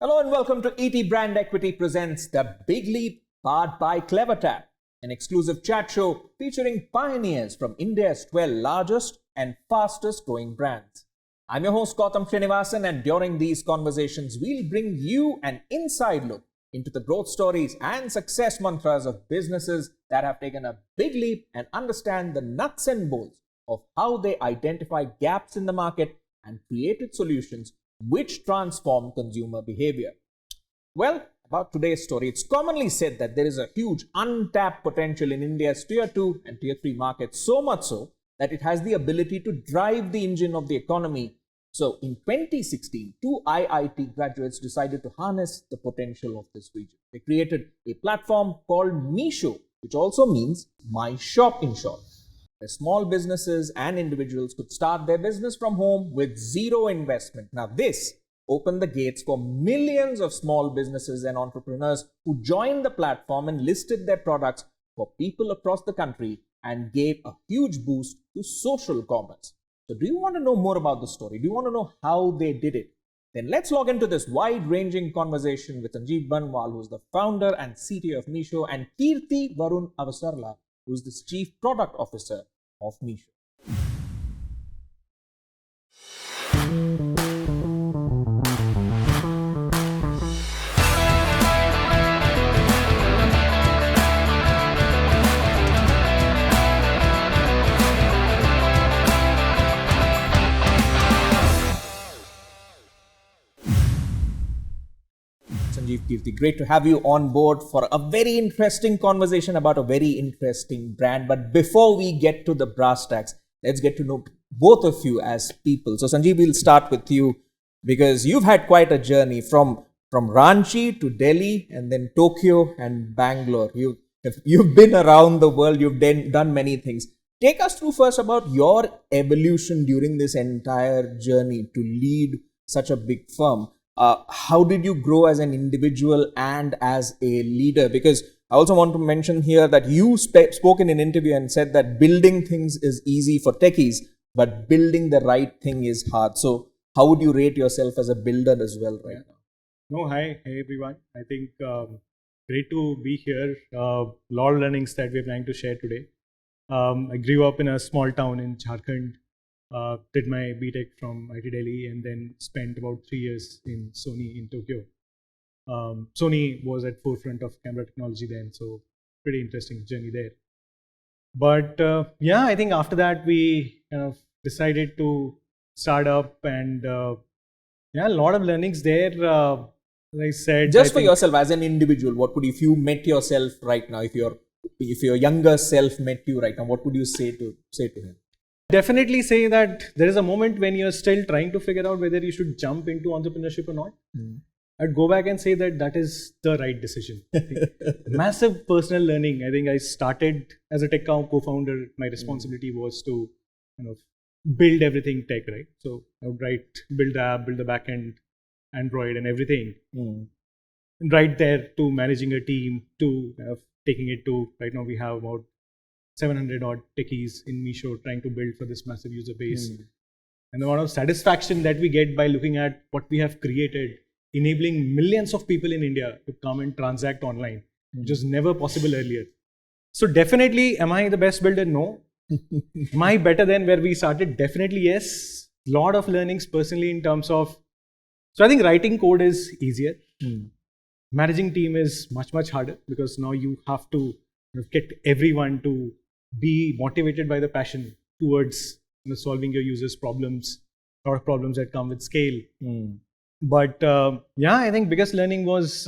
Hello and welcome to ET Brand Equity presents The Big Leap, powered by CleverTap, an exclusive chat show featuring pioneers from India's 12 largest and fastest growing brands. I'm your host Gautam Srinivasan, and during these conversations, we'll bring you an inside look into the growth stories and success mantras of businesses that have taken a big leap and understand the nuts and bolts of how they identify gaps in the market and created solutions which transform consumer behavior. Well, about today's story, it's commonly said that there is a huge untapped potential in India's Tier 2 and Tier 3 markets, so much so that it has the ability to drive the engine of the economy. So in 2016, two IIT graduates decided to harness the potential of this region. They created a platform called Meesho, which also means My Shop in short, where small businesses and individuals could start their business from home with zero investment. Now, this opened the gates for millions of small businesses and entrepreneurs who joined the platform and listed their products for people across the country and gave a huge boost to social commerce. So, do you want to know more about the story? Do you want to know how they did it? Then let's log into this wide-ranging conversation with Sanjeev Barnwal, who's the founder and CTO of Meesho, and Kirti Varun Avasarala, who's the Chief Product Officer of Meesho. Sanjeev, Kirti, great to have you on board for a very interesting conversation about a very interesting brand. But before we get to the brass tacks, let's get to know both of you as people. So Sanjeev, we'll start with you because you've had quite a journey from Ranchi to Delhi and then Tokyo and Bangalore. You've been around the world, you've done many things. Take us through first about your evolution during this entire journey to lead such a big firm. How did you grow as an individual and as a leader? Because I also want to mention here that you spoke in an interview and said that building things is easy for techies, but building the right thing is hard. So how would you rate yourself as a builder as well right now? No, hi everyone. I think great to be here. Lot of learnings that we're planning to share today. I grew up in a small town in Jharkhand. Did my BTech from IT Delhi and then spent about 3 years in Sony in Tokyo. Sony was at forefront of camera technology then, so pretty interesting journey there. But I think after that we kind of decided to start up and a lot of learnings there. Like I said, just for yourself as an individual, what would, if you met yourself right now, if your younger self met you right now, what would you say to him? Definitely say that there is a moment when you're still trying to figure out whether you should jump into entrepreneurship or not. I'd go back and say that is the right decision. Massive personal learning. I think I started as a tech co-founder. My responsibility was to kind of build everything tech, right? So I would build the app, build the backend, Android and everything. And right there to managing a team, to kind of taking it to, right now we have about 700 odd techies in Meesho trying to build for this massive user base. And the amount of satisfaction that we get by looking at what we have created, enabling millions of people in India to come and transact online, which was never possible earlier. So definitely, am I the best builder? No. Am I better than where we started? Definitely yes. Lot of learnings personally in terms of, so I think writing code is easier. Managing team is much, much harder because now you have to get everyone to be motivated by the passion towards solving your users' problems, a lot of problems that come with scale. But I think biggest learning was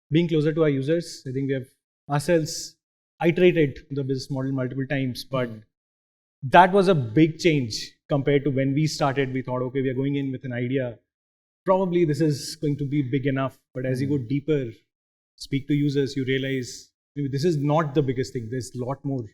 being closer to our users. I think we have ourselves iterated the business model multiple times, but that was a big change compared to when we started. We thought, okay, we are going in with an idea. Probably this is going to be big enough, but as you go deeper, speak to users, you realize this is not the biggest thing. There's a lot more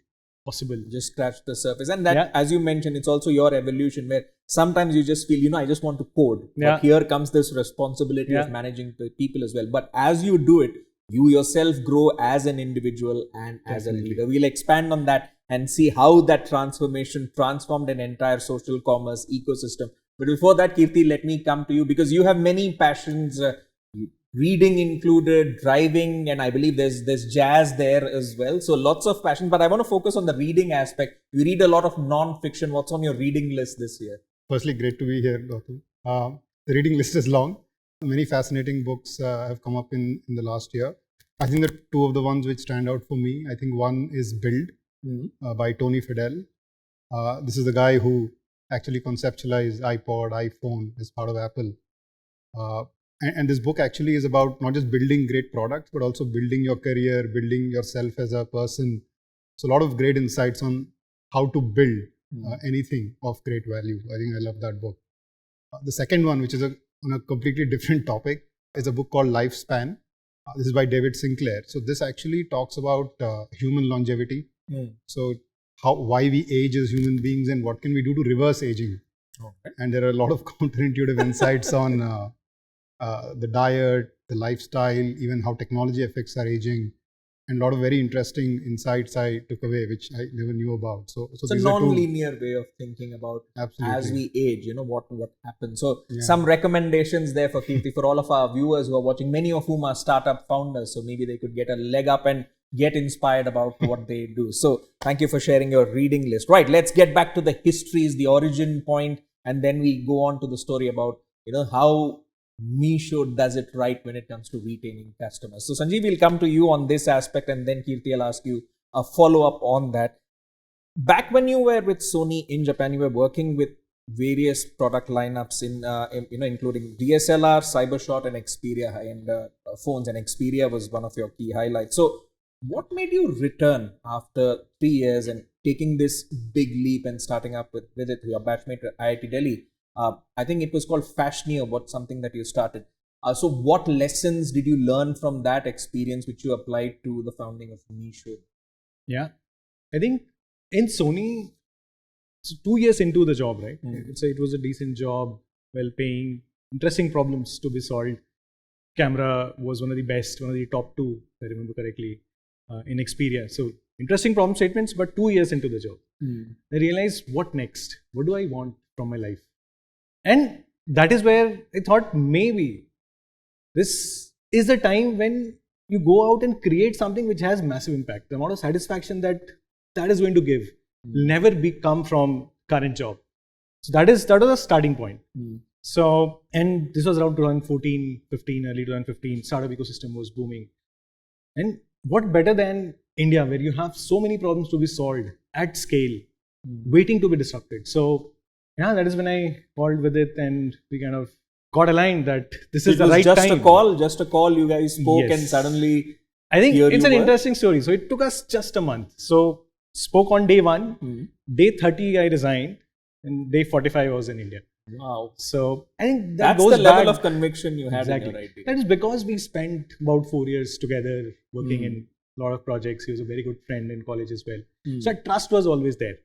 possible. Just scratch the surface. And that, as you mentioned, it's also your evolution where sometimes you just feel, I just want to code. But here comes this responsibility of managing the people as well. But as you do it, you yourself grow as an individual and as a leader. We'll expand on that and see how that transformation transformed an entire social commerce ecosystem. But before that, Kirti, let me come to you because you have many passions, reading included, driving, and I believe there's jazz there as well. So lots of passion, but I want to focus on the reading aspect. You read a lot of non-fiction. What's on your reading list this year? Firstly, great to be here, Gautam. The reading list is long. Many fascinating books have come up in the last year. I think the two of the ones which stand out for me, I think one is Build by Tony Fadell. This is the guy who actually conceptualized iPod, iPhone as part of Apple. And this book actually is about not just building great products, but also building your career, building yourself as a person. So a lot of great insights on how to build anything of great value. I think I love that book. The second one, which is on a completely different topic, is a book called Lifespan. This is by David Sinclair. So this actually talks about human longevity. So why we age as human beings and what can we do to reverse aging. Okay. And there are a lot of counterintuitive insights on the diet, the lifestyle, even how technology affects our aging, and a lot of very interesting insights I took away, which I never knew about. So it's a non-linear way of thinking about as we age, what happens. So some recommendations there for Kirti, for all of our viewers who are watching, many of whom are startup founders. So maybe they could get a leg up and get inspired about what they do. So thank you for sharing your reading list. Right, let's get back to the histories, the origin point, and then we go on to the story about, how Meesho does it right when it comes to retaining customers. So Sanjeev, will come to you on this aspect, and then Kirti, I'll ask you a follow-up on that. Back when you were with Sony in Japan, you were working with various product lineups including DSLR, Cybershot, and Xperia high-end phones, and Xperia was one of your key highlights. So what made you return after 3 years and taking this big leap and starting up with it, your batchmate at IIT Delhi? I think it was called Fashionio, something that you started. So what lessons did you learn from that experience which you applied to the founding of Meesho? Yeah, I think in Sony, it's 2 years into the job, right? So it was a decent job, well paying, interesting problems to be solved. Camera was one of the best, one of the top two, if I remember correctly, in Xperia. So interesting problem statements, but 2 years into the job, I realized, what next? What do I want from my life? And that is where I thought maybe this is the time when you go out and create something which has massive impact. The amount of satisfaction that is going to give will never come from current job. So that was a starting point. So, and this was around 2014, 15, early 2015, startup ecosystem was booming. And what better than India, where you have so many problems to be solved at scale, waiting to be disrupted. So yeah, that is when I called with it, and we kind of got aligned that this is the right time. Just a call, you guys spoke, and suddenly I think it's an interesting story. So it took us just a month. So spoke on day 1, day 30 I resigned, and day 45 I was in India. Wow. So I think that's goes the level of conviction you had in your idea. That is because we spent about 4 years together working in a lot of projects. He was a very good friend in college as well. So that trust was always there.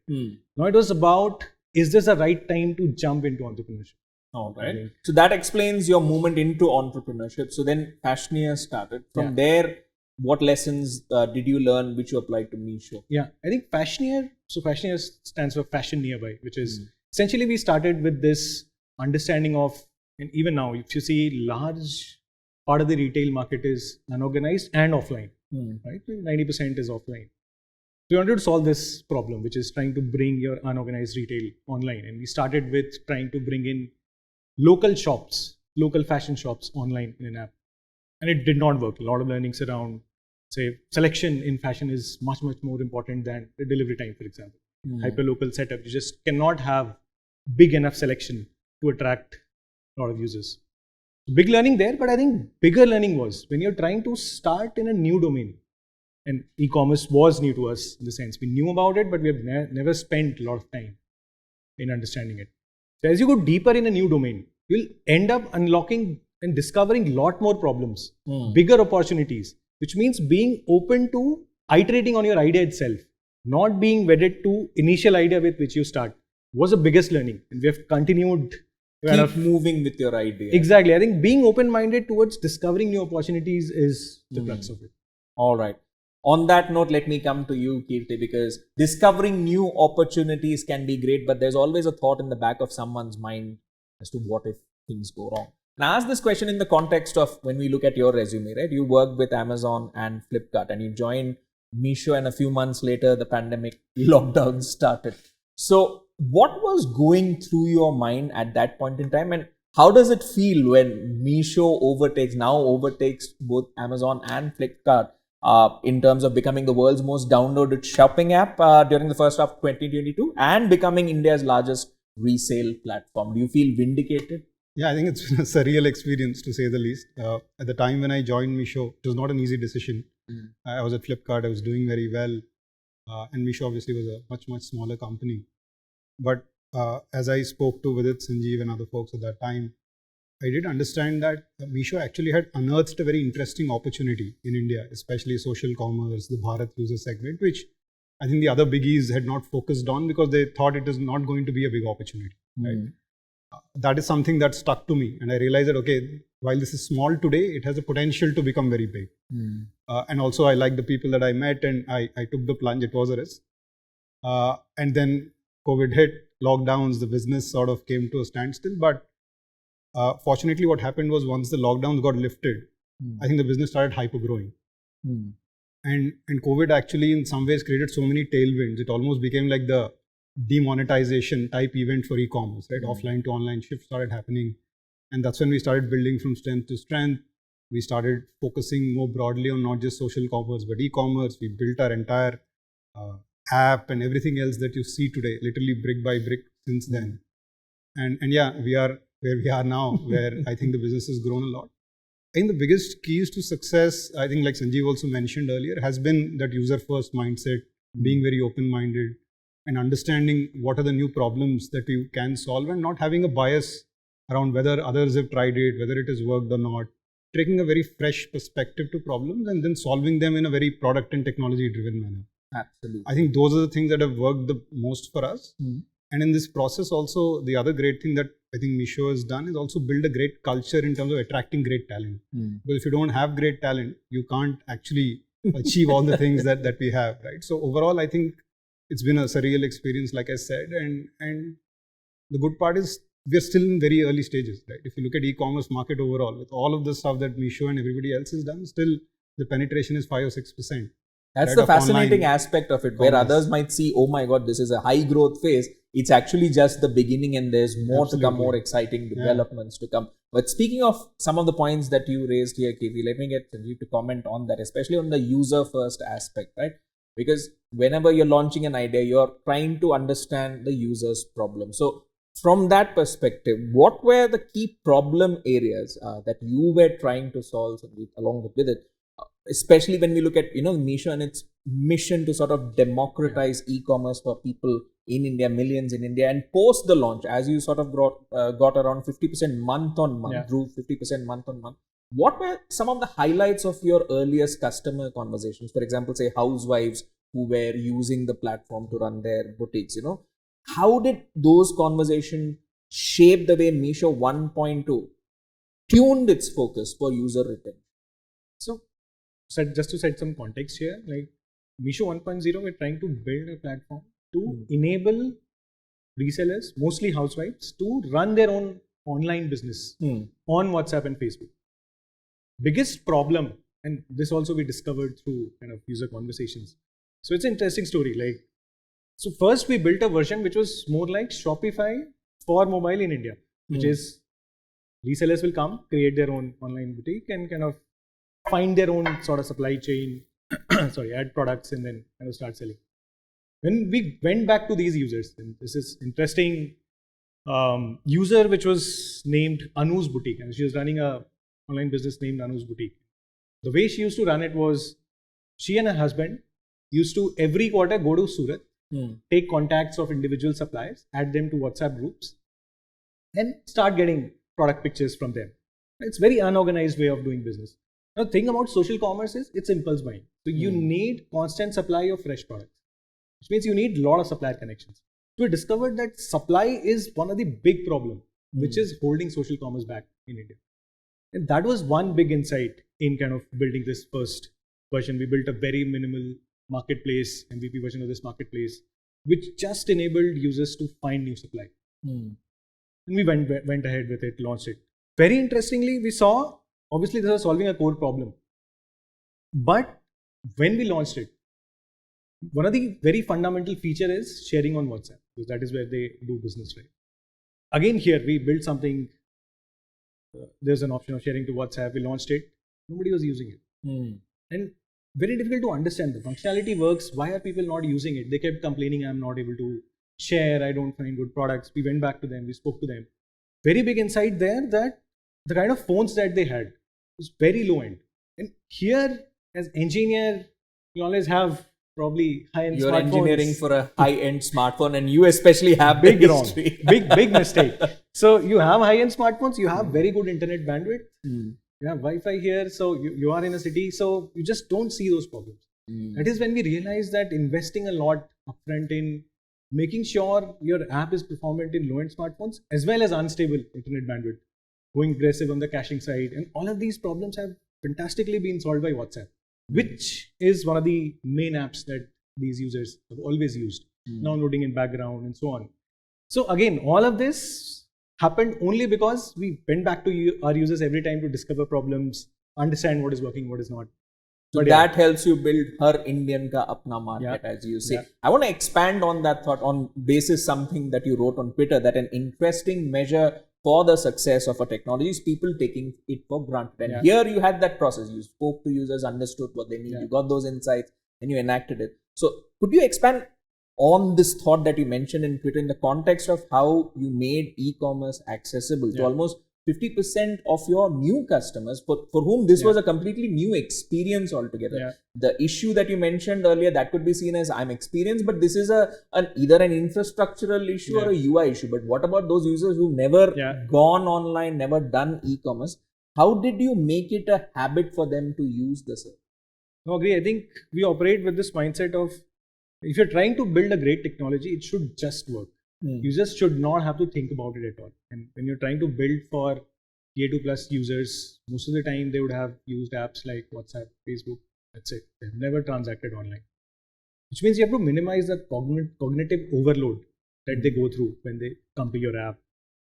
Now it was about, is this the right time to jump into entrepreneurship? All right. So that explains your movement into entrepreneurship. So then Fashionio started. From there, what lessons did you learn which you applied to Meesho? Yeah, I think Fashionio stands for Fashion Nearby, which is essentially we started with this understanding of, and even now, if you see, large part of the retail market is unorganized and offline, right? 90% is offline. We wanted to solve this problem, which is trying to bring your unorganized retail online. And we started with trying to bring in local shops, local fashion shops online in an app. And it did not work. A lot of learnings around, say, selection in fashion is much, much more important than the delivery time, for example. Hyper-local setup, you just cannot have big enough selection to attract a lot of users. Big learning there, but I think bigger learning was when you're trying to start in a new domain. And e-commerce was new to us in the sense we knew about it, but we have never spent a lot of time in understanding it. So as you go deeper in a new domain, you'll end up unlocking and discovering a lot more problems, bigger opportunities, which means being open to iterating on your idea itself, not being wedded to initial idea with which you start, was the biggest learning. And we have continued Keep moving with your idea. Exactly. I think being open-minded towards discovering new opportunities is the crux of it. All right. On that note, let me come to you, Kirti, because discovering new opportunities can be great, but there's always a thought in the back of someone's mind. as to what if things go wrong. And I ask this question in the context of when we look at your resume, right? You worked with Amazon and Flipkart, and you joined Meesho, and a few months later, the pandemic lockdown started. So, what was going through your mind at that point in time, and how does it feel when Meesho overtakes both Amazon and Flipkart in terms of becoming the world's most downloaded shopping app during the first half of 2022 and becoming India's largest resale platform? Do you feel vindicated? Yeah, I think it's been a surreal experience to say the least. At the time when I joined Meesho, it was not an easy decision. I was at Flipkart, I was doing very well, and Meesho obviously was a much smaller company. But as I spoke to Vidit, Sanjeev, and other folks at that time, I did understand that Meesho actually had unearthed a very interesting opportunity in India, especially social commerce, the Bharat user segment, which I think the other biggies had not focused on because they thought it is not going to be a big opportunity. Right? That is something that stuck to me, and I realized that okay, while this is small today, it has a potential to become very big. And also, I like the people that I met, and I took the plunge. It was a risk, and then COVID hit, lockdowns, the business sort of came to a standstill. But fortunately, what happened was once the lockdowns got lifted, I think the business started hyper growing. And COVID actually in some ways created so many tailwinds. It almost became like the demonetization type event for e-commerce, right? Offline to online shift started happening. And that's when we started building from strength to strength. We started focusing more broadly on not just social commerce, but e-commerce. We built our entire app and everything else that you see today, literally brick by brick since then. And yeah, we are where we are now, where I think the business has grown a lot. I think the biggest keys to success, I think like Sanjeev also mentioned earlier, has been that user-first mindset, being very open-minded and understanding what are the new problems that you can solve and not having a bias around whether others have tried it, whether it has worked or not, taking a very fresh perspective to problems and then solving them in a very product and technology-driven manner. Absolutely. I think those are the things that have worked the most for us. And in this process also, the other great thing that I think Meesho has done is also build a great culture in terms of attracting great talent. But if you don't have great talent, you can't actually achieve all the things that we have, right? So overall, I think it's been a surreal experience, like I said. And the good part is we're still in very early stages, right? If you look at e-commerce market overall, with all of the stuff that Meesho and everybody else has done, still the penetration is 5 or 6%. That's the fascinating aspect of it, where others might see, oh my God, this is a high growth phase. It's actually just the beginning and there's more to come, more exciting developments to come. But speaking of some of the points that you raised here, KV, let me get Sanjeev to comment on that, especially on the user first aspect, right? Because whenever you're launching an idea, you're trying to understand the user's problem. So from that perspective, what were the key problem areas that you were trying to solve, Sanjeev, along with it? Especially when we look at Meesho and its mission to sort of democratize e-commerce for people in India, millions in India, and post the launch, as you sort of got around 50% month on month, grew 50% month on month. What were some of the highlights of your earliest customer conversations? For example, say housewives who were using the platform to run their boutiques. How did those conversations shape the way Meesho 1.2 tuned its focus for user retention? So, just to set some context here, like Meesho 1.0, we're trying to build a platform to enable resellers, mostly housewives, to run their own online business on WhatsApp and Facebook. Biggest problem, and this also we discovered through kind of user conversations. So it's an interesting story. So first we built a version which was more like Shopify for mobile in India, which is resellers will come, create their own online boutique and kind of find their own sort of supply chain, add products and then kind of start selling. When we went back to these users, and this is interesting, user which was named Anu's Boutique, and she was running a online business named Anu's Boutique. The way she used to run it was, she and her husband used to every quarter go to Surat, take contacts of individual suppliers, add them to WhatsApp groups, and start getting product pictures from them. It's a very unorganized way of doing business. Now, the thing about social commerce is it's impulse buying. So you need constant supply of fresh products, which means you need a lot of supplier connections. So we discovered that supply is one of the big problems, which is holding social commerce back in India. And that was one big insight in kind of building this first version. We built a very minimal marketplace, MVP version of this marketplace, which just enabled users to find new supply. And And we went ahead with it, launched it. Very interestingly, we saw, obviously this was solving a core problem. But when we launched it, one of the very fundamental feature is sharing on WhatsApp, because that is where they do business, right? Again, here we built something. There's an option of sharing to WhatsApp. We launched it. Nobody was using it. And very difficult to understand. The functionality works. Why are people not using it? They kept complaining, I'm not able to share. I don't find good products. We went back to them. We spoke to them. Very big insight there that the kind of phones that they had was very low end. And here, as engineer, you always have probably high-end smartphones. You're engineering for a high-end smartphone, and you especially have big the wrong, history. big mistake. So you have high-end smartphones, you have very good internet bandwidth, you have Wi-Fi here, so you are in a city, so you just don't see those problems. That is when we realize that investing a lot upfront in making sure your app is performant in low-end smartphones as well as unstable internet bandwidth, going aggressive on the caching side, and all of these problems have fantastically been solved by WhatsApp, which is one of the main apps that these users have always used, downloading in background and so on. So again, all of this happened only because we went back to our users every time to discover problems, understand what is working, what is not. So that helps you build her Indian ka apna market, as you say. I want to expand on that thought on basis something that you wrote on Twitter, that an interesting measure for the success of a technology is people taking it for granted. And here you had that process. You spoke to users, understood what they need, you got those insights, and you enacted it. So could you expand on this thought that you mentioned in Twitter in the context of how you made e-commerce accessible to almost 50% of your new customers for whom this was a completely new experience altogether. The issue that you mentioned earlier, that could be seen as I'm experienced, but this is either an infrastructural issue or a UI issue. But what about those users who've never gone online, never done e-commerce? How did you make it a habit for them to use the service? No, agree. I think we operate with this mindset of, if you're trying to build a great technology, it should just work. Users should not have to think about it at all. And when you're trying to build for Tier 2 plus users, most of the time they would have used apps like WhatsApp, Facebook. That's it. They've never transacted online. Which means you have to minimize the cognitive overload that they go through when they come to your app,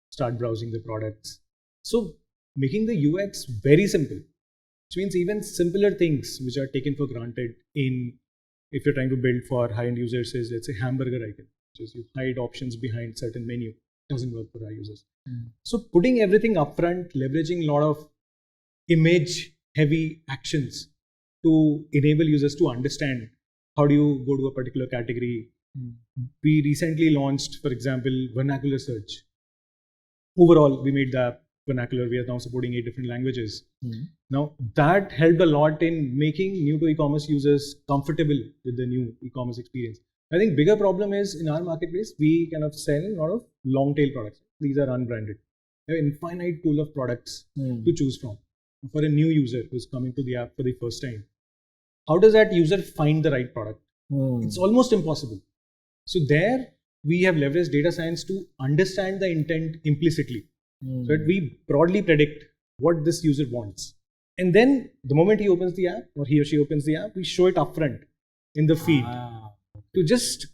start browsing the products. So making the UX very simple, which means even simpler things which are taken for granted if you're trying to build for high-end users is, let's say, hamburger icon. Is you hide options behind certain menu, doesn't work for our users. So putting everything up front, leveraging a lot of image heavy actions to enable users to understand how do you go to a particular category. We recently launched, for example, vernacular search. Overall, we made the app vernacular. We are now supporting 8 different languages. Now that helped a lot in making new to e-commerce users comfortable with the new e-commerce experience. I think bigger problem is in our marketplace, we kind of sell a lot of long tail products. These are unbranded. There are infinite pool of products to choose from. For a new user who's coming to the app for the first time, how does that user find the right product? It's almost impossible. So there we have leveraged data science to understand the intent implicitly. So that we broadly predict what this user wants. And then the moment he opens the app or he or she opens the app, we show it upfront in the feed. To just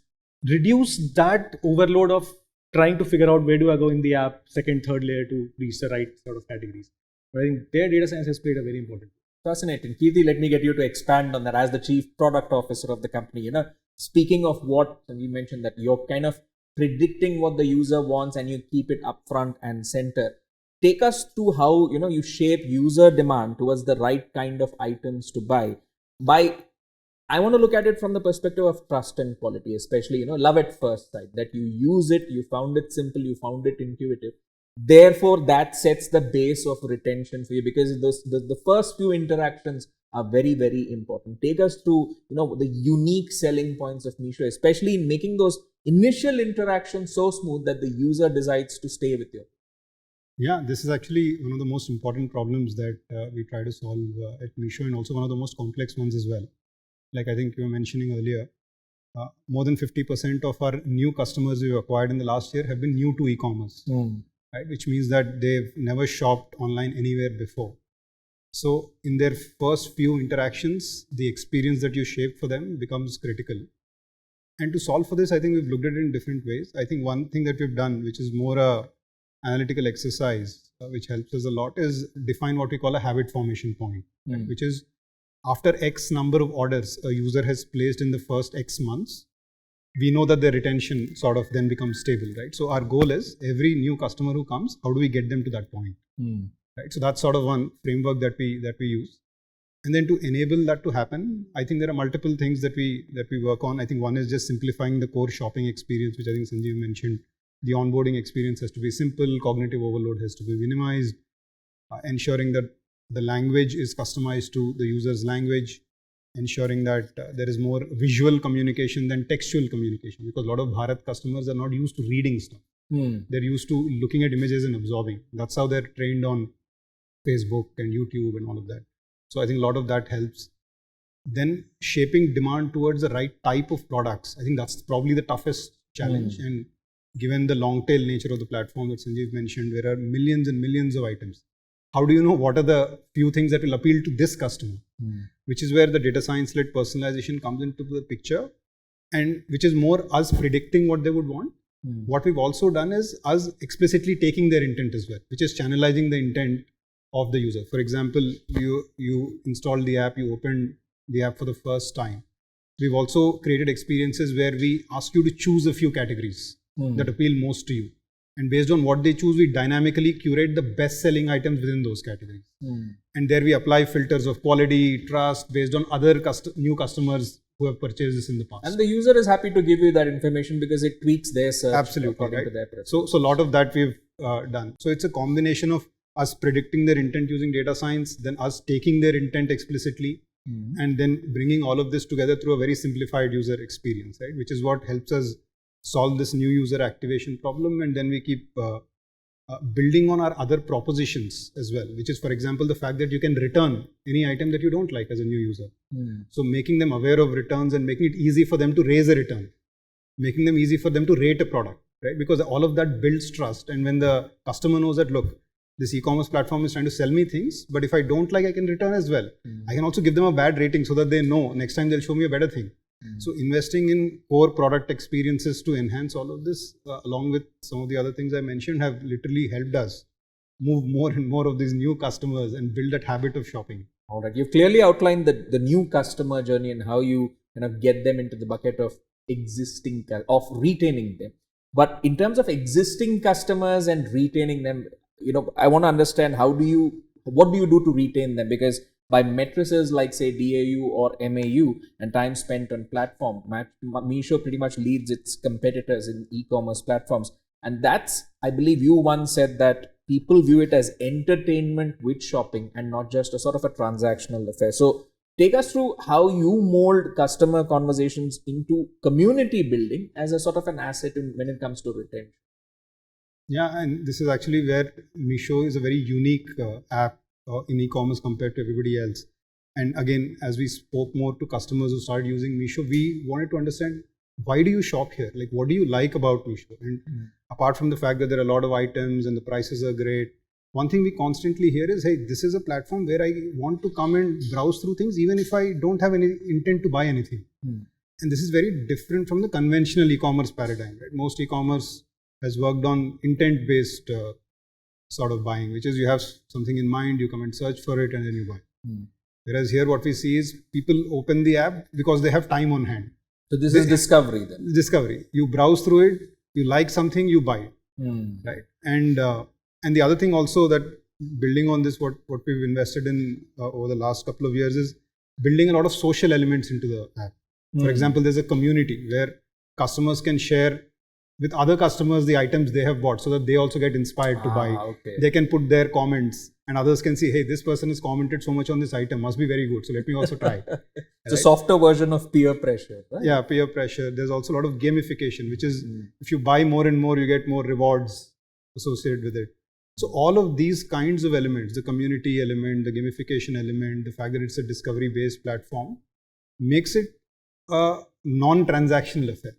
reduce that overload of trying to figure out where do I go in the app, second, third layer to reach the right sort of categories. But I think their data science has played a very important role. Fascinating. Kirti, let me get you to expand on that as the chief product officer of the company. Speaking of what you mentioned, that you're kind of predicting what the user wants and you keep it up front and center. Take us to how you shape user demand towards the right kind of items to buy. I want to look at it from the perspective of trust and quality, especially, love at first sight, that you use it, you found it simple, you found it intuitive. Therefore, that sets the base of retention for you because the first few interactions are very, very important. Take us through, the unique selling points of Meesho, especially in making those initial interactions so smooth that the user decides to stay with you. Yeah, this is actually one of the most important problems that we try to solve at Meesho, and also one of the most complex ones as well. Like I think you were mentioning earlier, more than 50% of our new customers we've acquired in the last year have been new to e-commerce, right? Which means that they've never shopped online anywhere before. So in their first few interactions, the experience that you shape for them becomes critical. And to solve for this, I think we've looked at it in different ways. I think one thing that we've done, which is more analytical exercise which helps us a lot is define what we call a habit formation point, right? Which is after X number of orders a user has placed in the first X months, we know that their retention sort of then becomes stable, right? So our goal is every new customer who comes, how do we get them to that point, right? So that's sort of one framework that we use. And then to enable that to happen, I think there are multiple things that we work on. I think one is just simplifying the core shopping experience, which I think Sanjeev mentioned. The onboarding experience has to be simple, cognitive overload has to be minimized, ensuring that the language is customized to the user's language, ensuring that there is more visual communication than textual communication, because a lot of Bharat customers are not used to reading stuff. They're used to looking at images and absorbing. That's how they're trained on Facebook and YouTube and all of that. So I think a lot of that helps. Then shaping demand towards the right type of products. I think that's probably the toughest challenge. And given the long tail nature of the platform that Sanjeev mentioned, there are millions and millions of items. How do you know what are the few things that will appeal to this customer? Which is where the data science led personalization comes into the picture, and which is more us predicting what they would want. What we've also done is us explicitly taking their intent as well, which is channelizing the intent of the user. For example, you installed the app, you opened the app for the first time. We've also created experiences where we ask you to choose a few categories that appeal most to you. And based on what they choose, we dynamically curate the best selling items within those categories. And there we apply filters of quality, trust based on other new customers who have purchased this in the past. And the user is happy to give you that information because it tweaks their search according to their preference. So a lot of that we've done. So it's a combination of us predicting their intent using data science, then us taking their intent explicitly, and then bringing all of this together through a very simplified user experience, right? Which is what helps us solve this new user activation problem. And then we keep building on our other propositions as well, which is, for example, the fact that you can return any item that you don't like as a new user. So making them aware of returns and making it easy for them to raise a return, making them easy for them to rate a product, right? Because all of that builds trust. And when the customer knows that, look, this e-commerce platform is trying to sell me things, but if I don't like, I can return as well. I can also give them a bad rating so that they know next time they'll show me a better thing. So investing in core product experiences to enhance all of this, along with some of the other things I mentioned, have literally helped us move more and more of these new customers and build that habit of shopping. All right. You've clearly outlined the new customer journey and how you kind of get them into the bucket of retaining them. But in terms of existing customers and retaining them, I want to understand what do you do to retain them? Because by matrices like say DAU or MAU and time spent on platform, Meesho pretty much leads its competitors in e-commerce platforms. And that's, I believe you once said that people view it as entertainment with shopping and not just a sort of a transactional affair. So take us through how you mold customer conversations into community building as a sort of an asset when it comes to retention. Yeah, and this is actually where Meesho is a very unique app in e-commerce compared to everybody else. And again, as we spoke more to customers who started using Meesho, we wanted to understand, why do you shop here? Like, what do you like about Meesho? And apart from the fact that there are a lot of items and the prices are great, one thing we constantly hear is, hey, this is a platform where I want to come and browse through things even if I don't have any intent to buy anything. And this is very different from the conventional e-commerce paradigm, right? Most e-commerce has worked on intent-based sort of buying, which is you have something in mind, you come and search for it, and then you buy. Whereas here what we see is people open the app because they have time on hand. So this is discovery then? Discovery. You browse through it, you like something, you buy it, right? And the other thing also that building on this, what we've invested in over the last couple of years is building a lot of social elements into the app. For example, there's a community where customers can share with other customers the items they have bought so that they also get inspired to buy. Okay. They can put their comments and others can see, hey, this person has commented so much on this item, must be very good, so let me also try. It's a softer version of peer pressure, right? Yeah, peer pressure. There's also a lot of gamification, which is if you buy more and more, you get more rewards associated with it. So all of these kinds of elements, the community element, the gamification element, the fact that it's a discovery-based platform, makes it a non-transactional affair,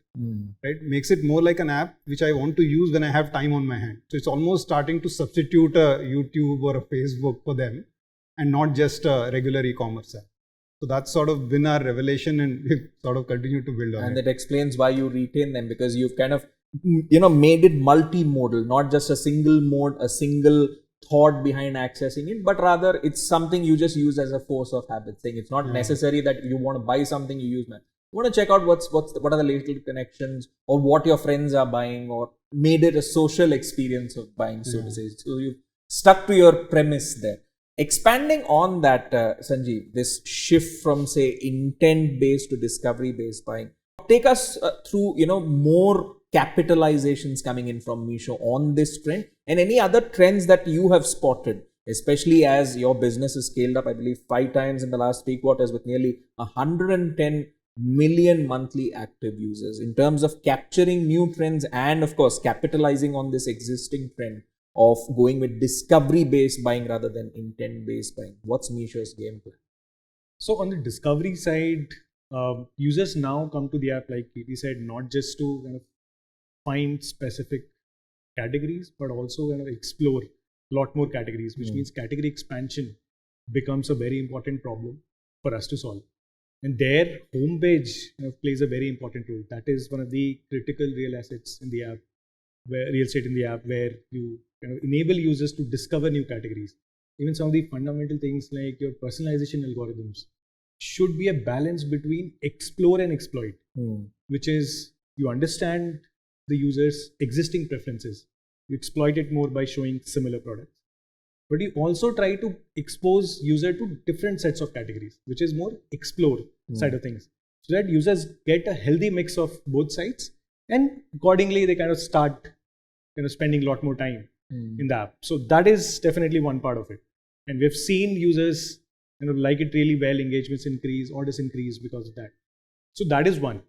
right? Makes it more like an app which I want to use when I have time on my hand. So it's almost starting to substitute a YouTube or a Facebook for them and not just a regular e-commerce app. So that's sort of been our revelation, and we've sort of continued to build on it. And that explains why you retain them, because you've kind of made it multimodal, not just a single mode, a single thought behind accessing it, but rather it's something you just use as a force of habit thing. It's not necessary that you want to buy something you use, man. You want to check out what are the little connections or what your friends are buying, or made it a social experience of buying, so to say. So you stuck to your premise there. Expanding on that, Sanjeev, this shift from say intent-based to discovery-based buying. Take us through, more capitalizations coming in from Meesho on this trend, and any other trends that you have spotted, especially as your business is scaled up, I believe 5 times in the last 3 quarters with nearly 110 million monthly active users, in terms of capturing new trends and of course capitalizing on this existing trend of going with discovery-based buying rather than intent-based buying. What's Meesho's game plan? So on the discovery side, users now come to the app, like Katie said, not just to kind of find specific categories, but also kind of explore a lot more categories, which means category expansion becomes a very important problem for us to solve. And their homepage plays a very important role. That is one of the critical real assets in the app, where real estate in the app, where you enable users to discover new categories. Even some of the fundamental things like your personalization algorithms should be a balance between explore and exploit, which is you understand the user's existing preferences, you exploit it more by showing similar products, but you also try to expose user to different sets of categories, which is more explore side of things, so that users get a healthy mix of both sides, and accordingly they kind of start spending a lot more time in the app. So that is definitely one part of it, and we've seen users like it really well, engagements increase, orders increase because of that. So that is one.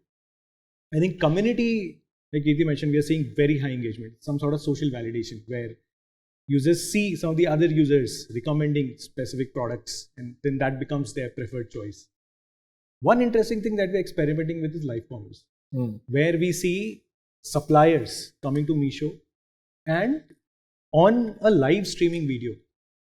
I think community, like Kirti mentioned, we are seeing very high engagement, some sort of social validation where users see some of the other users recommending specific products, and then that becomes their preferred choice. One interesting thing that we're experimenting with is live commerce, where we see suppliers coming to Meesho and on a live streaming video,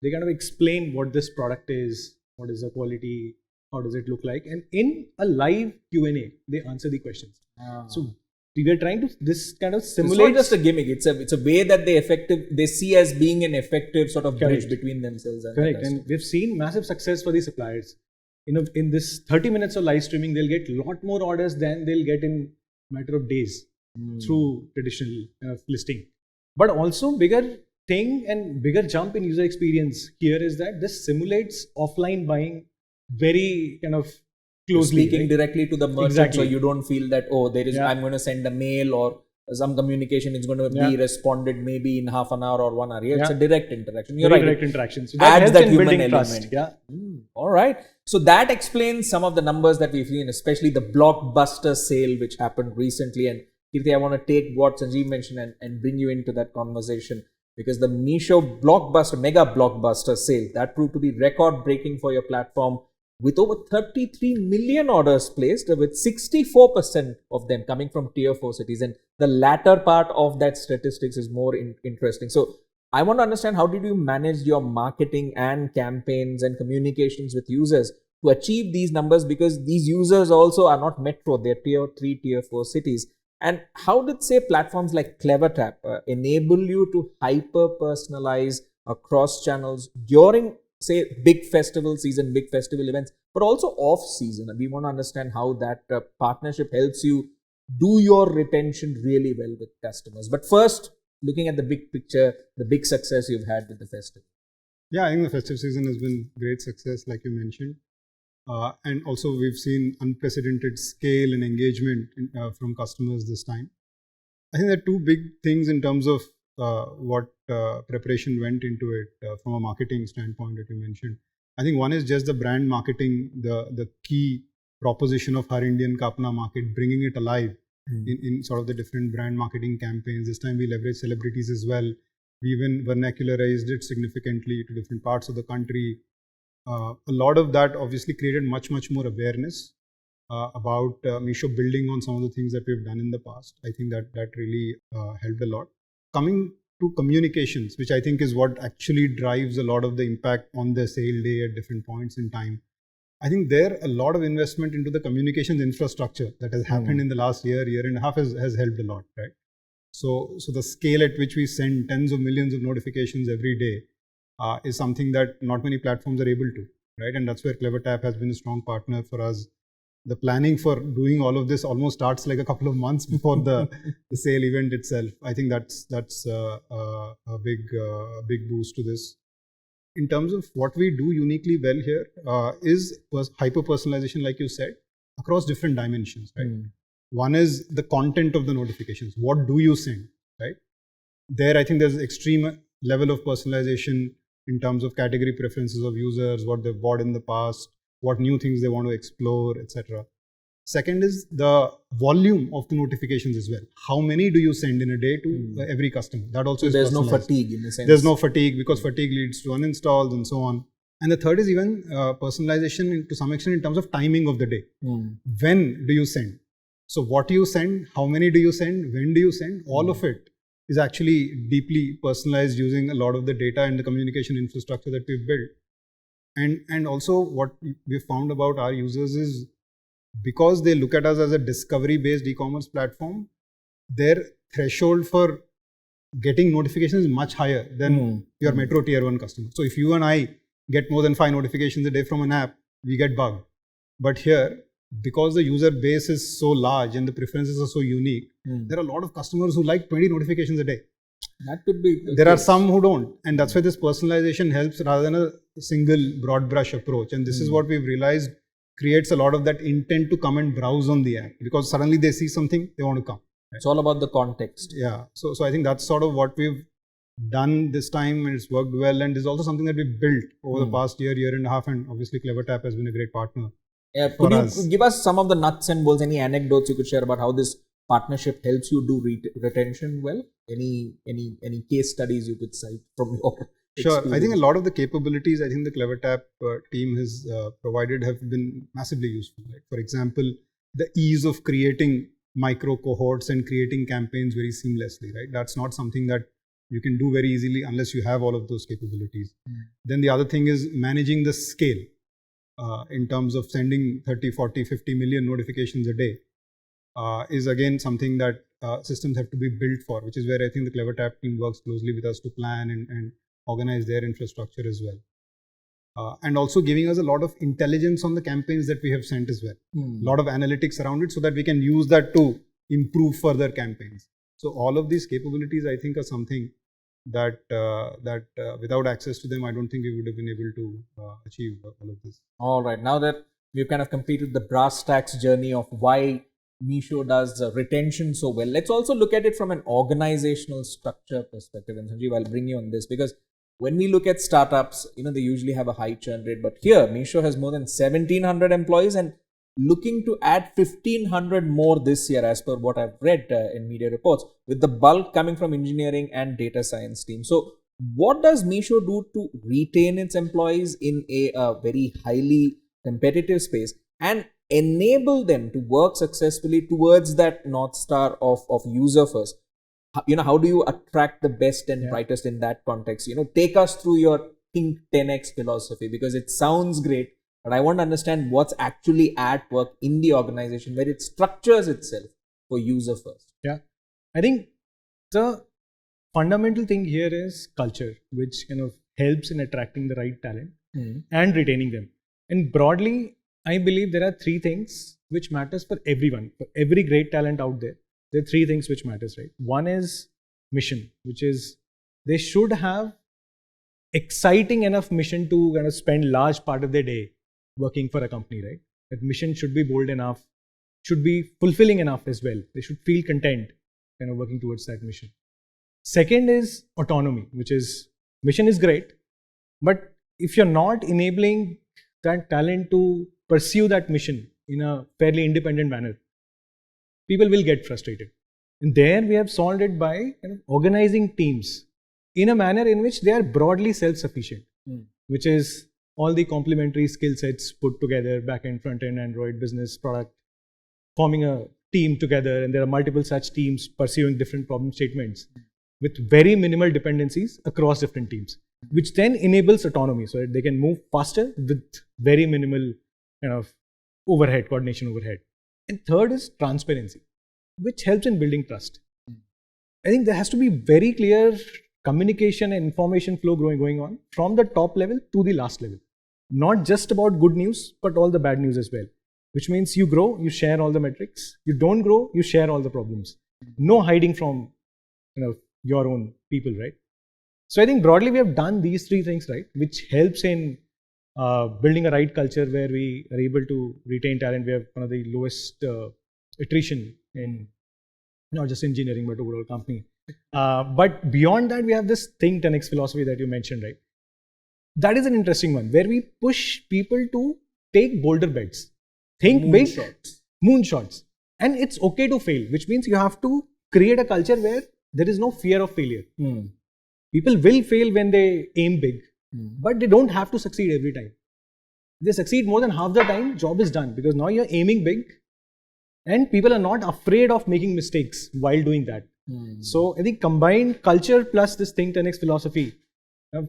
they kind of explain what this product is, what is the quality, how does it look like, and in a live Q&A, they answer the questions. So we were trying to this kind of simulate. It's not just a gimmick. It's a way that they see as being an effective sort of bridge between themselves and correct. And we've seen massive success for the suppliers. In this 30 minutes of live streaming, they'll get a lot more orders than they'll get in a matter of days through traditional listing. But also bigger thing and bigger jump in user experience here is that this simulates offline buying very kind of closely, speaking directly to the merchant. Exactly. So you don't feel that I'm going to send a mail or some communication is going to be responded maybe in half an hour or 1 hour. It's a direct interaction. You're very right. Direct interaction. So that adds that human building element. Trust. All right. So that explains some of the numbers that we've seen, especially the blockbuster sale which happened recently. And Kirti, I want to take what Sanjeev mentioned and bring you into that conversation, because the Meesho mega blockbuster sale that proved to be record breaking for your platform, with over 33 million orders placed, with 64% of them coming from tier 4 cities. And the latter part of that statistics is more interesting. So I want to understand, how did you manage your marketing and campaigns and communications with users to achieve these numbers? Because these users also are not metro, they're tier 3, tier 4 cities. And how did, say, platforms like CleverTap enable you to hyper personalize across channels during, say, big festival season, big festival events, but also off season? And we want to understand how that partnership helps you do your retention really well with customers. But first, looking at the big picture, the big success you've had with the festival. Yeah, I think the festive season has been great success, like you mentioned. And also we've seen unprecedented scale and engagement from customers this time. I think there are two big things in terms of what preparation went into it from a marketing standpoint that you mentioned. I think one is just the brand marketing, the key proposition of Har Indian Kapna market, bringing it alive in sort of the different brand marketing campaigns. This time we leveraged celebrities as well. We even vernacularized it significantly to different parts of the country. A lot of that obviously created much more awareness about Meesho, building on some of the things that we've done in the past. I think that really helped a lot. Coming to communications, which I think is what actually drives a lot of the impact on the sale day at different points in time. I think there a lot of investment into the communications infrastructure that has happened in the last year and a half has helped a lot, right? So the scale at which we send tens of millions of notifications every day is something that not many platforms are able to, right? And that's where CleverTap has been a strong partner for us. The planning for doing all of this almost starts like a couple of months before the sale event itself. I think that's a big boost to this. In terms of what we do uniquely well here is hyper personalization, like you said, across different dimensions, right? One is the content of the notifications. What do you send, right? There, I think there's extreme level of personalization in terms of category preferences of users, what they've bought in the past, what new things they want to explore, etc. Second is the volume of the notifications as well. How many do you send in a day to every customer? That also is there's no personalized. fatigue in the sense. There's no fatigue because fatigue leads to uninstalls and so on. And the third is even personalization to some extent in terms of timing of the day. When do you send? So what do you send? How many do you send? When do you send? All of it is actually deeply personalized using a lot of the data and the communication infrastructure that we've built. And also what we've found about our users is because they look at us as a discovery-based e-commerce platform, their threshold for getting notifications is much higher than your metro tier 1 customer. So if you and I get more than 5 notifications a day from an app, we get bugged. But here, because the user base is so large and the preferences are so unique, there are a lot of customers who like 20 notifications a day. That could be. There are some who don't. And that's why this personalization helps rather than a single broad brush approach. And this is what we've realized creates a lot of that intent to come and browse on the app because suddenly they see something, they want to come. Right? It's all about the context. Yeah. So I think that's sort of what we've done this time and it's worked well. And this is also something that we built over the past year and a half. And obviously CleverTap has been a great partner. Yeah, could you give us some of the nuts and bolts, any anecdotes you could share about how this partnership helps you do retention well? Any case studies you could cite from your experience? Sure. I think a lot of the capabilities I think the CleverTap team has provided have been massively useful. Right? For example, the ease of creating micro cohorts and creating campaigns very seamlessly. Right? That's not something that you can do very easily unless you have all of those capabilities. Then the other thing is managing the scale. In terms of sending 30, 40, 50 million notifications a day is again something that systems have to be built for, which is where I think the CleverTap team works closely with us to plan and organize their infrastructure as well. And also giving us a lot of intelligence on the campaigns that we have sent as well. A lot of analytics around it so that we can use that to improve further campaigns. So all of these capabilities I think are something that without access to them, I don't think we would have been able to achieve all of this. All right. Now that we've kind of completed the brass tacks journey of why Meesho does retention so well, let's also look at it from an organizational structure perspective. And Sanjeev, I'll bring you on this because when we look at startups, they usually have a high churn rate. But here, Meesho has more than 1,700 employees and looking to add 1,500 more this year as per what I've read in media reports, with the bulk coming from engineering and data science team. So what does Meesho do to retain its employees in a very highly competitive space and enable them to work successfully towards that North Star of user first? How do you attract the best and brightest in that context? Take us through your Think 10x philosophy because it sounds great. But I want to understand what's actually at work in the organization where it structures itself for user first. Yeah, I think the fundamental thing here is culture, which kind of helps in attracting the right talent and retaining them. And broadly, I believe there are 3 things which matters for everyone, for every great talent out there. There are 3 things which matters, right? One is mission, which is they should have exciting enough mission to kind of spend large part of their day working for a company, right? That mission should be bold enough, should be fulfilling enough as well. They should feel content kind of working towards that mission. Second is autonomy, which is mission is great, but if you're not enabling that talent to pursue that mission in a fairly independent manner, people will get frustrated. And there we have solved it by kind of organizing teams in a manner in which they are broadly self-sufficient, which is all the complementary skill sets put together, back-end, front-end, Android, business, product, forming a team together, and there are multiple such teams pursuing different problem statements with very minimal dependencies across different teams, which then enables autonomy so that they can move faster with very minimal kind of coordination overhead. And third is transparency, which helps in building trust. I think there has to be very clear communication and information flow going on from the top level to the last level. Not just about good news, but all the bad news as well. Which means you grow, you share all the metrics. You don't grow, you share all the problems. No hiding from your own people, right? So I think broadly we have done these three things, right, which helps in building a right culture where we are able to retain talent. We have one of the lowest attrition in not just engineering but overall company. But beyond that, we have this think 10x philosophy that you mentioned, right? That is an interesting one where we push people to take bolder bets, think big, moonshots, and it's okay to fail, which means you have to create a culture where there is no fear of failure. People will fail when they aim big, but they don't have to succeed every time. If they succeed more than half the time, job is done because now you're aiming big and people are not afraid of making mistakes while doing that. So I think combined culture plus this think 10x philosophy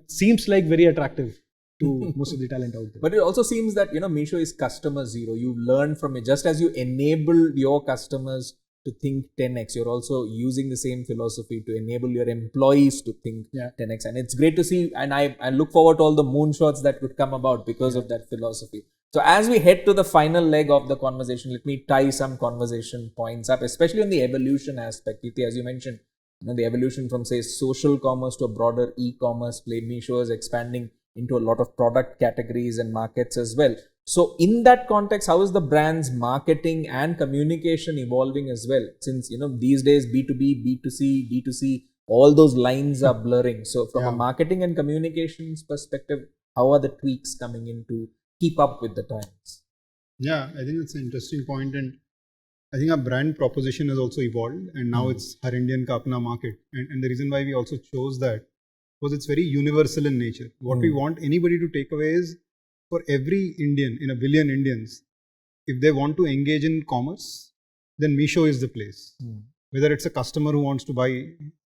seems like very attractive to most of the talent out there. But it also seems that, Meesho is customer zero. You learn from it. Just as you enable your customers to think 10x, you're also using the same philosophy to enable your employees to think 10x. And it's great to see. And I look forward to all the moonshots that would come about because of that philosophy. So as we head to the final leg of the conversation, let me tie some conversation points up, especially on the evolution aspect. Kirti, as you mentioned, the evolution from, say, social commerce to a broader e-commerce play. Meesho is expanding into a lot of product categories and markets as well. So in that context, how is the brand's marketing and communication evolving as well? Since, these days, B2B, B2C, D2C, all those lines are blurring. So from a marketing and communications perspective, how are the tweaks coming in to keep up with the times? Yeah, I think it's an interesting point, and I think our brand proposition has also evolved, and now it's Har Indian Ka Apna market. And the reason why we also chose that was it's very universal in nature. What we want anybody to take away is, for every Indian in a billion Indians, if they want to engage in commerce, then Meesho is the place. Whether it's a customer who wants to buy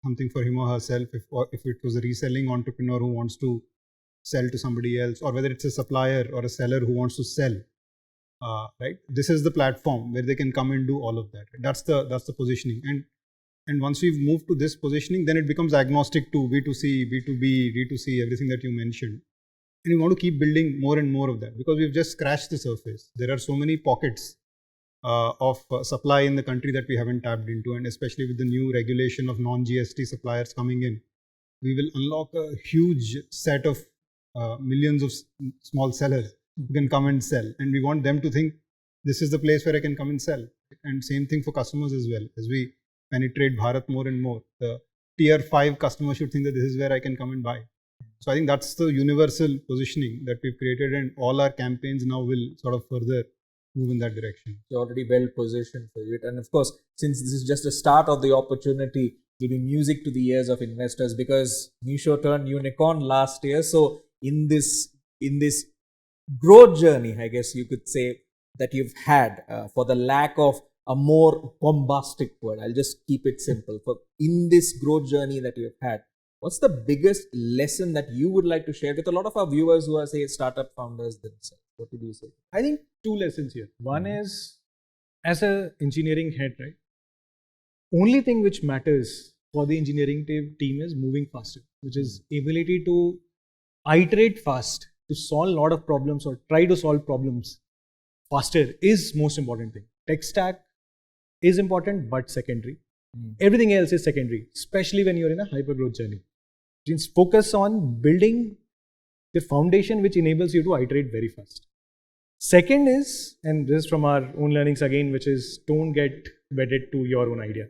something for him or herself, if it was a reselling entrepreneur who wants to sell to somebody else, or whether it's a supplier or a seller who wants to sell, right? This is the platform where they can come and do all of that. Right? That's the positioning. And once we've moved to this positioning, then it becomes agnostic to B2C, B2B, D2C, everything that you mentioned. And we want to keep building more and more of that because we've just scratched the surface. There are so many pockets of supply in the country that we haven't tapped into, and especially with the new regulation of non-GST suppliers coming in, we will unlock a huge set of millions of small sellers who can come and sell. And we want them to think this is the place where I can come and sell. And same thing for customers as well. As we penetrate Bharat more and more, the tier 5 customer should think that this is where I can come and buy. So I think that's the universal positioning that we've created, and all our campaigns now will sort of further move in that direction. You're already well positioned for it. And of course, since this is just the start of the opportunity, it will be music to the ears of investors because Meesho turned unicorn last year. So in this growth journey, I guess you could say, that you've had, for the lack of a more bombastic word, I'll just keep it simple. For in this growth journey that you've had, what's the biggest lesson that you would like to share with a lot of our viewers who are, say, startup founders themselves? What would you say? I think two lessons here. One is, as an engineering head, right? Only thing which matters for the engineering team is moving faster, which is ability to iterate fast, to solve a lot of problems or try to solve problems faster is most important thing. Tech stack is important, but secondary. Everything else is secondary, especially when you're in a hyper growth journey. Means focus on building the foundation which enables you to iterate very fast. Second is, and this is from our own learnings again, which is don't get wedded to your own idea.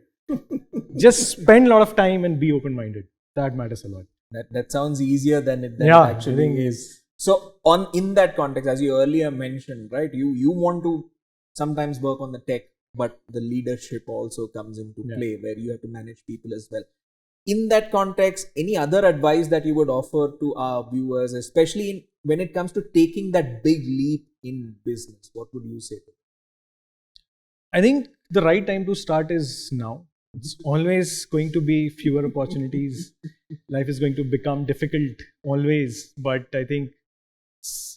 Just spend a lot of time and be open-minded. That matters a lot. That sounds easier than it Yeah, actually is. So in that context, as you earlier mentioned, right, you want to sometimes work on the tech, but the leadership also comes into play where you have to manage people as well. In that context, any other advice that you would offer to our viewers, especially when it comes to taking that big leap in business? What would you say to them? I think the right time to start is now. It's always going to be fewer opportunities. Life is going to become difficult always, but I think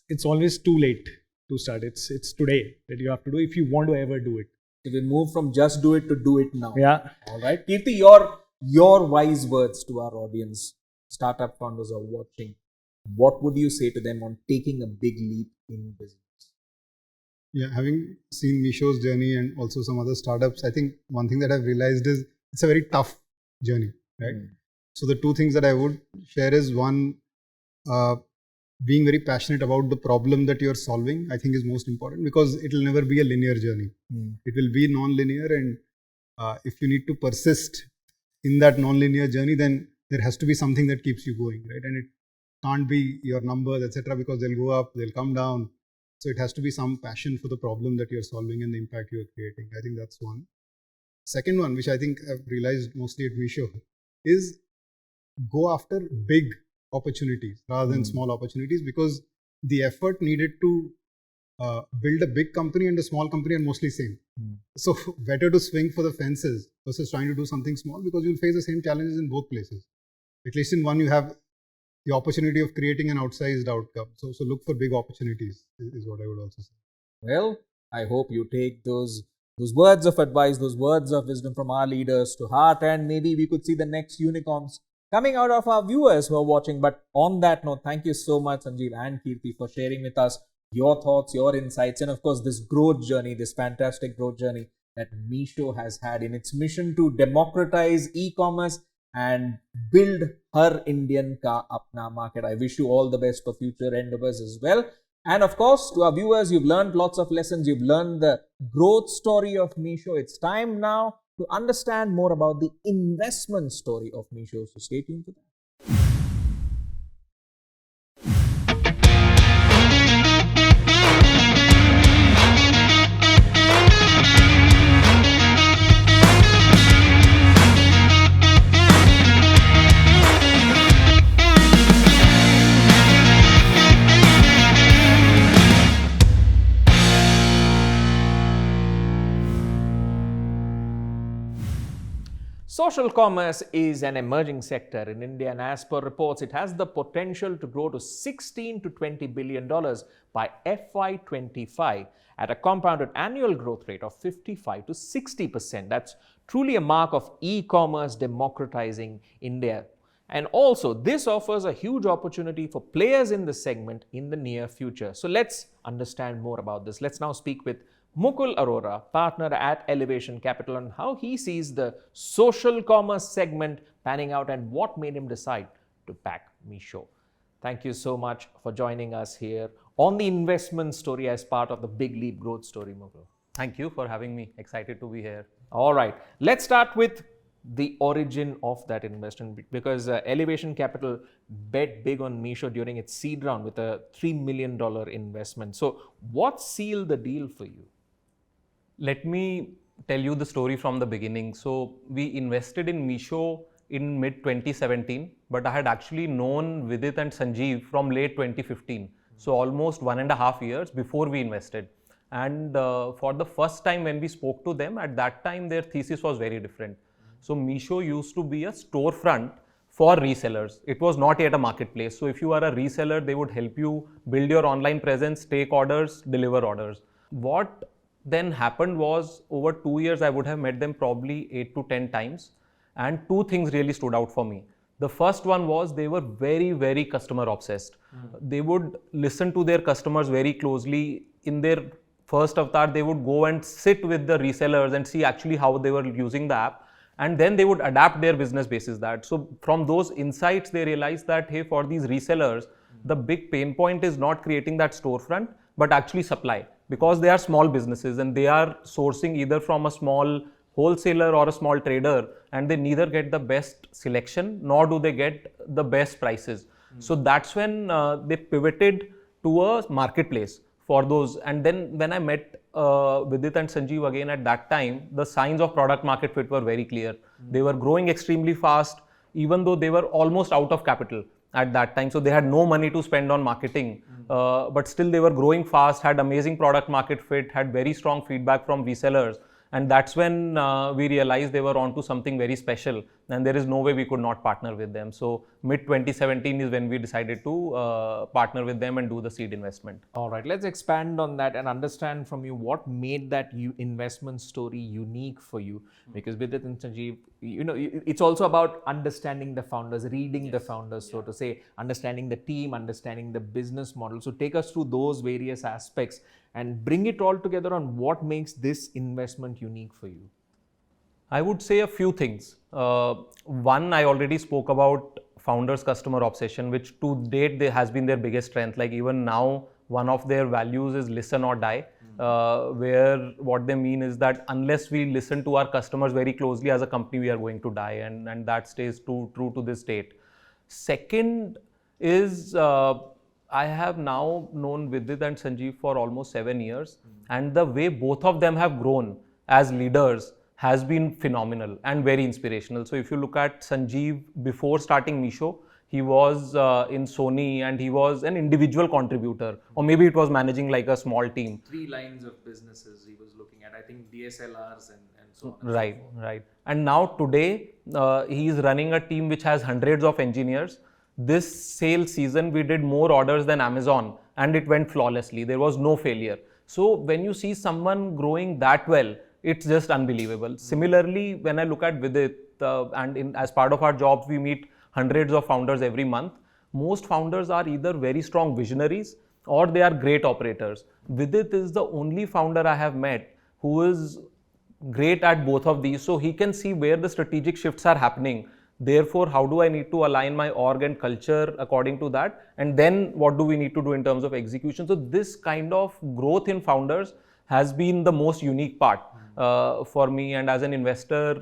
it's always too late to start. It's today that you have to do if you want to ever do it. If we move from just do it to do it now. Yeah. All right. Kirti, your your wise words to our audience, startup founders are watching, what would you say to them on taking a big leap in business? Yeah, having seen Meesho's journey and also some other startups, I think one thing that I've realized is it's a very tough journey, right? So the two things that I would share is one, being very passionate about the problem that you're solving, I think is most important, because it will never be a linear journey. It will be non-linear, and if you need to persist in that non-linear journey, then there has to be something that keeps you going, right? And it can't be your numbers, etc., because they'll go up, they'll come down. So it has to be some passion for the problem that you're solving and the impact you're creating. I think that's one. Second one, which I think I've realized mostly at Meesho, is go after big opportunities rather than small opportunities, because the effort needed to build a big company and a small company are mostly same. So better to swing for the fences versus trying to do something small, because you'll face the same challenges in both places. At least in one, you have the opportunity of creating an outsized outcome. So look for big opportunities is what I would also say. Well, I hope you take those words of advice, those words of wisdom from our leaders to heart, and maybe we could see the next unicorns coming out of our viewers who are watching. But on that note, thank you so much, Sanjeev and Kirti, for sharing with us your thoughts, your insights, and of course, this growth journey, this fantastic growth journey that Meesho has had in its mission to democratize e-commerce and build her Indian ka apna market. I wish you all the best for future endeavors as well. And of course, to our viewers, you've learned lots of lessons. You've learned the growth story of Meesho. It's time now to understand more about the investment story of Meesho. So stay tuned to that. Social commerce is an emerging sector in India, and as per reports, it has the potential to grow to $16 to $20 billion by FY25 at a compounded annual growth rate of 55 to 60%. That's truly a mark of e-commerce democratizing India. And also, this offers a huge opportunity for players in the segment in the near future. So let's understand more about this. Let's now speak with Mukul Arora, partner at Elevation Capital, on how he sees the social commerce segment panning out and what made him decide to back Meesho. Thank you so much for joining us here on the investment story as part of the Big Leap growth story, Mukul. Thank you for having me. Excited to be here. All right. Let's start with the origin of that investment, because Elevation Capital bet big on Meesho during its seed round with a $3 million investment. So what sealed the deal for you? Let me tell you the story from the beginning. So we invested in Meesho in mid 2017, but I had actually known Vidit and Sanjeev from late 2015. So almost 1.5 years before we invested. And for the first time when we spoke to them, at that time their thesis was very different. So Meesho used to be a storefront for resellers. It was not yet a marketplace. So if you are a reseller, they would help you build your online presence, take orders, deliver orders. What then happened was, over 2 years, I would have met them probably 8 to 10 times. And two things really stood out for me. The first one was they were very, very customer obsessed. They would listen to their customers very closely. In their first avatar, they would go and sit with the resellers and see actually how they were using the app. And then they would adapt their business basis that. So from those insights, they realized that, hey, for these resellers, the big pain point is not creating that storefront, but actually supply. Because they are small businesses and they are sourcing either from a small wholesaler or a small trader, and they neither get the best selection nor do they get the best prices. So that's when they pivoted to a marketplace for those. And then when I met Vidit and Sanjeev again at that time, the signs of product market fit were very clear. They were growing extremely fast, even though they were almost out of capital at that time. So they had no money to spend on marketing, but still they were growing fast, had amazing product market fit, had very strong feedback from resellers. And that's when we realized they were onto something very special, and there is no way we could not partner with them. So mid 2017 is when we decided to partner with them and do the seed investment. All right, let's expand on that and understand from you what made that investment story unique for you. Because Vidit and Sanjeev it's also about understanding the founders, reading the founders, so to say, understanding the team, understanding the business model. So take us through those various aspects and bring it all together on what makes this investment unique for you. I would say a few things. One, I already spoke about founders' customer obsession, which to date has been their biggest strength. Like even now, one of their values is listen or die, where what they mean is that unless we listen to our customers very closely as a company, we are going to die, and that stays true to this date. Second is I have now known Vidit and Sanjeev for almost 7 years, and the way both of them have grown as leaders has been phenomenal and very inspirational. So if you look at Sanjeev before starting Meesho, he was in Sony and he was an individual contributor, or maybe it was managing like a small team. 3 lines of businesses he was looking at, I think DSLRs and so on. Right, right. And now today, he is running a team which has hundreds of engineers. This sales season, we did more orders than Amazon and it went flawlessly. There was no failure. So when you see someone growing that well, it's just unbelievable. Similarly, when I look at Vidit, as part of our jobs, we meet hundreds of founders every month. Most founders are either very strong visionaries or they are great operators. Vidit is the only founder I have met who is great at both of these. So he can see where the strategic shifts are happening. Therefore, how do I need to align my org and culture according to that? And then what do we need to do in terms of execution? So this kind of growth in founders has been the most unique part for me. And as an investor,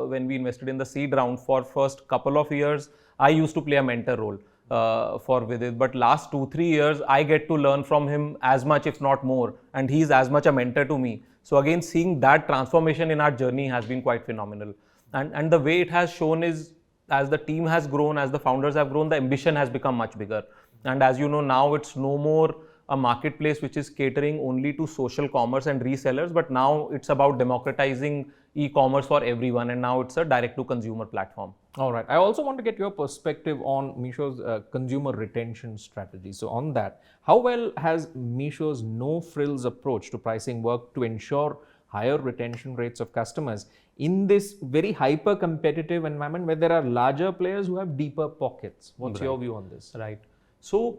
when we invested in the seed round for first couple of years, I used to play a mentor role for Vidit. But last 2-3 years, I get to learn from him as much, if not more. And he's as much a mentor to me. So again, seeing that transformation in our journey has been quite phenomenal. And the way it has shown is, as the team has grown, as the founders have grown, the ambition has become much bigger. And as you know, now it's no more a marketplace which is catering only to social commerce and resellers, but now it's about democratizing e-commerce for everyone, and now it's a direct-to-consumer platform. All right. I also want to get your perspective on Meesho's consumer retention strategy. So on that, how well has Meesho's no-frills approach to pricing worked to ensure higher retention rates of customers in this very hyper-competitive environment where there are larger players who have deeper pockets? What's your view on this? Right. So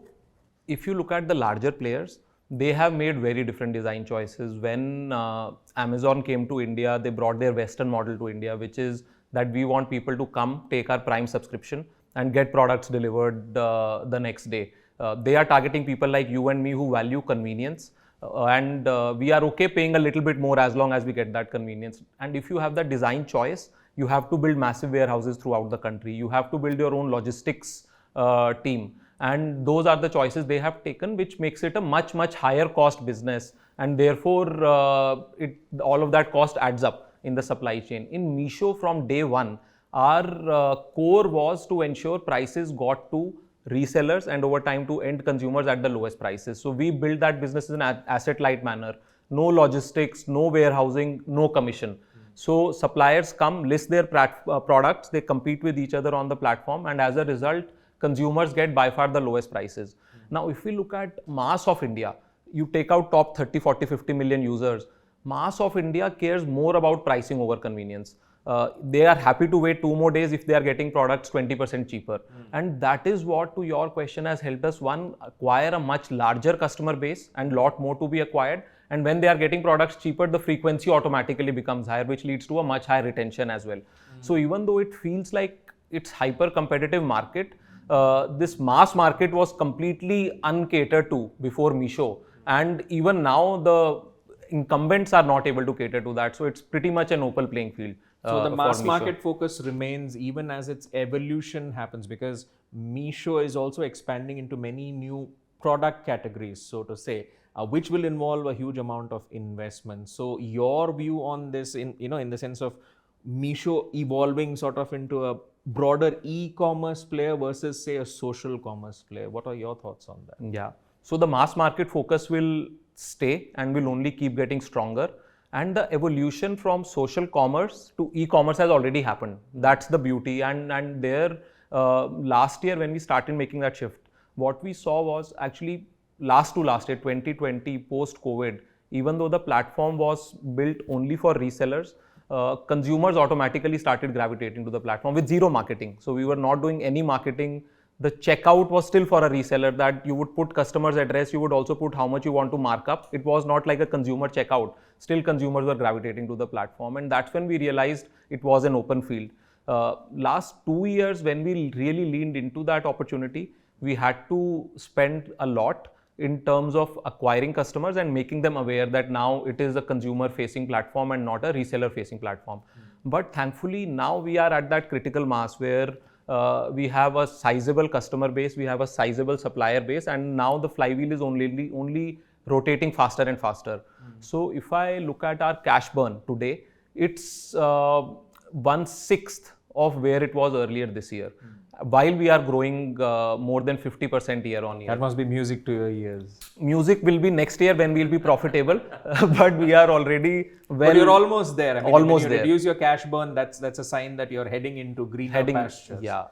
if you look at the larger players, they have made very different design choices. When Amazon came to India, they brought their Western model to India, which is that we want people to come, take our Prime subscription and get products delivered the next day. They are targeting people like you and me who value convenience. And we are okay paying a little bit more as long as we get that convenience. And if you have that design choice, you have to build massive warehouses throughout the country. You have to build your own logistics team. And those are the choices they have taken, which makes it a much, much higher cost business. And therefore, all of that cost adds up in the supply chain. In Meesho, from day one, our core was to ensure prices got to resellers and over time to end consumers at the lowest prices. So we build that business in an asset-light manner. No logistics, no warehousing, no commission. So suppliers come, list their products, they compete with each other on the platform, and as a result, consumers get by far the lowest prices. Now, if we look at mass of India, you take out top 30, 40, 50 million users, mass of India cares more about pricing over convenience. They are happy to wait 2 more days if they are getting products 20% cheaper. And that is what, to your question, has helped us, one, acquire a much larger customer base and lot more to be acquired. And when they are getting products cheaper, the frequency automatically becomes higher, which leads to a much higher retention as well. So even though it feels like it's hyper competitive market, this mass market was completely uncatered to before Meesho. And even now the incumbents are not able to cater to that. So it's pretty much an open playing field. So the mass market focus remains even as its evolution happens, because Meesho is also expanding into many new product categories, so to say, which will involve a huge amount of investment. So your view on this, in the sense of Meesho evolving sort of into a broader e-commerce player versus, say, a social commerce player. What are your thoughts on that? Yeah. So the mass market focus will stay and will only keep getting stronger. And the evolution from social commerce to e-commerce has already happened. That's the beauty. And there, last year when we started making that shift, what we saw was actually last year, 2020, post-COVID, even though the platform was built only for resellers, consumers automatically started gravitating to the platform with zero marketing. So we were not doing any marketing. The checkout was still for a reseller, that you would put customer's address, you would also put how much you want to mark up. It was not like a consumer checkout. Still consumers were gravitating to the platform, and that's when we realized it was an open field. Last 2 years, when we really leaned into that opportunity, we had to spend a lot in terms of acquiring customers and making them aware that now it is a consumer facing platform and not a reseller facing platform. But thankfully now we are at that critical mass where we have a sizable customer base, we have a sizable supplier base, and now the flywheel is only rotating faster and faster. So if I look at our cash burn today, it's 1/6 of where it was earlier this year, while we are growing more than 50% year on year. That must be music to your ears. Music will be next year when we'll be profitable, but we are already But you're almost there. I mean, almost when you there. reduce your cash burn, that's a sign that you're heading into greener pastures. Yeah.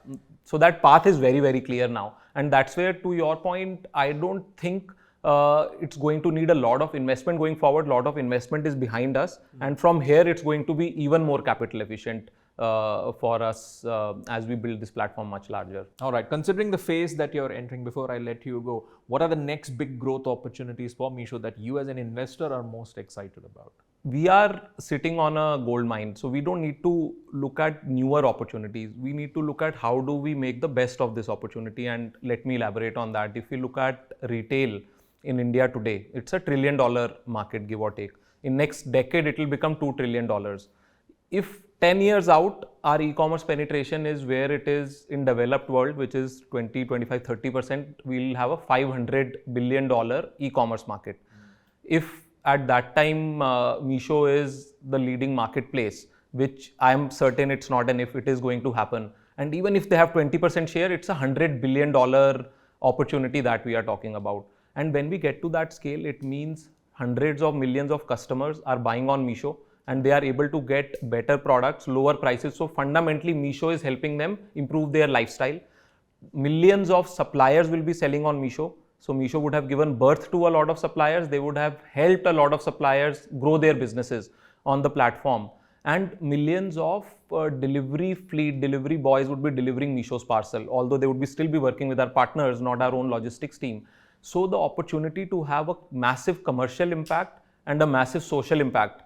So that path is very, very clear now. And that's where, to your point, I don't think it's going to need a lot of investment going forward. A lot of investment is behind us. And from here, it's going to be even more capital efficient for us as we build this platform much larger. All right. Considering the phase that you're entering, before I let you go, what are the next big growth opportunities for Meesho that you as an investor are most excited about? We are sitting on a gold mine, so we don't need to look at newer opportunities. We need to look at how do we make the best of this opportunity, and let me elaborate on that. If you look at retail in India today, it's $1 trillion market, give or take. In next decade, it will become $2 trillion. If 10 years out, our e-commerce penetration is where it is in developed world, which is 20, 25, 30%, we'll have a $500 billion e-commerce market. If at that time, Meesho is the leading marketplace, which I am certain it's not, and if it is going to happen. And even if they have 20% share, it's a $100 billion opportunity that we are talking about. And when we get to that scale, it means hundreds of millions of customers are buying on Meesho, and they are able to get better products, lower prices. So fundamentally, Meesho is helping them improve their lifestyle. Millions of suppliers will be selling on Meesho. So Meesho would have given birth to a lot of suppliers. They would have helped a lot of suppliers grow their businesses on the platform. And millions of delivery boys would be delivering Meesho's parcel, although they would still be working with our partners, not our own logistics team. So the opportunity to have a massive commercial impact and a massive social impact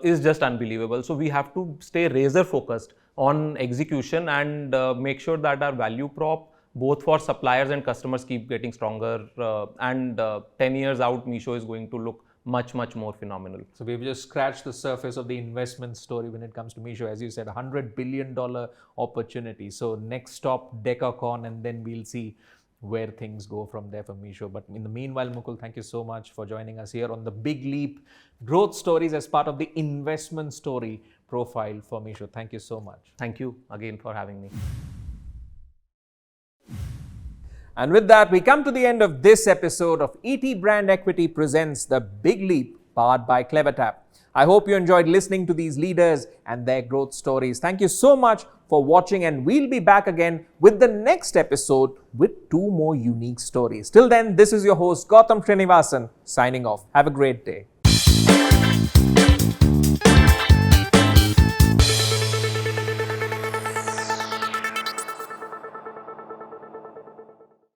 is just unbelievable. So we have to stay razor focused on execution and make sure that our value prop, both for suppliers and customers, keep getting stronger. And 10 years out, Meesho is going to look much, much more phenomenal. So we've just scratched the surface of the investment story when it comes to Meesho. As you said, $100 billion opportunity. So next stop, DecaCon, and then we'll see where things go from there for Meesho. But in the meanwhile, Mukul, thank you so much for joining us here on the Big Leap Growth Stories as part of the investment story profile for Meesho. Thank you so much. Thank you again for having me. And with that, we come to the end of this episode of ET Brand Equity Presents The Big Leap, powered by CleverTap. I hope you enjoyed listening to these leaders and their growth stories. Thank you so much for watching, and we'll be back again with the next episode with 2 more unique stories. Till then, this is your host Gautam Srinivasan signing off. Have a great day.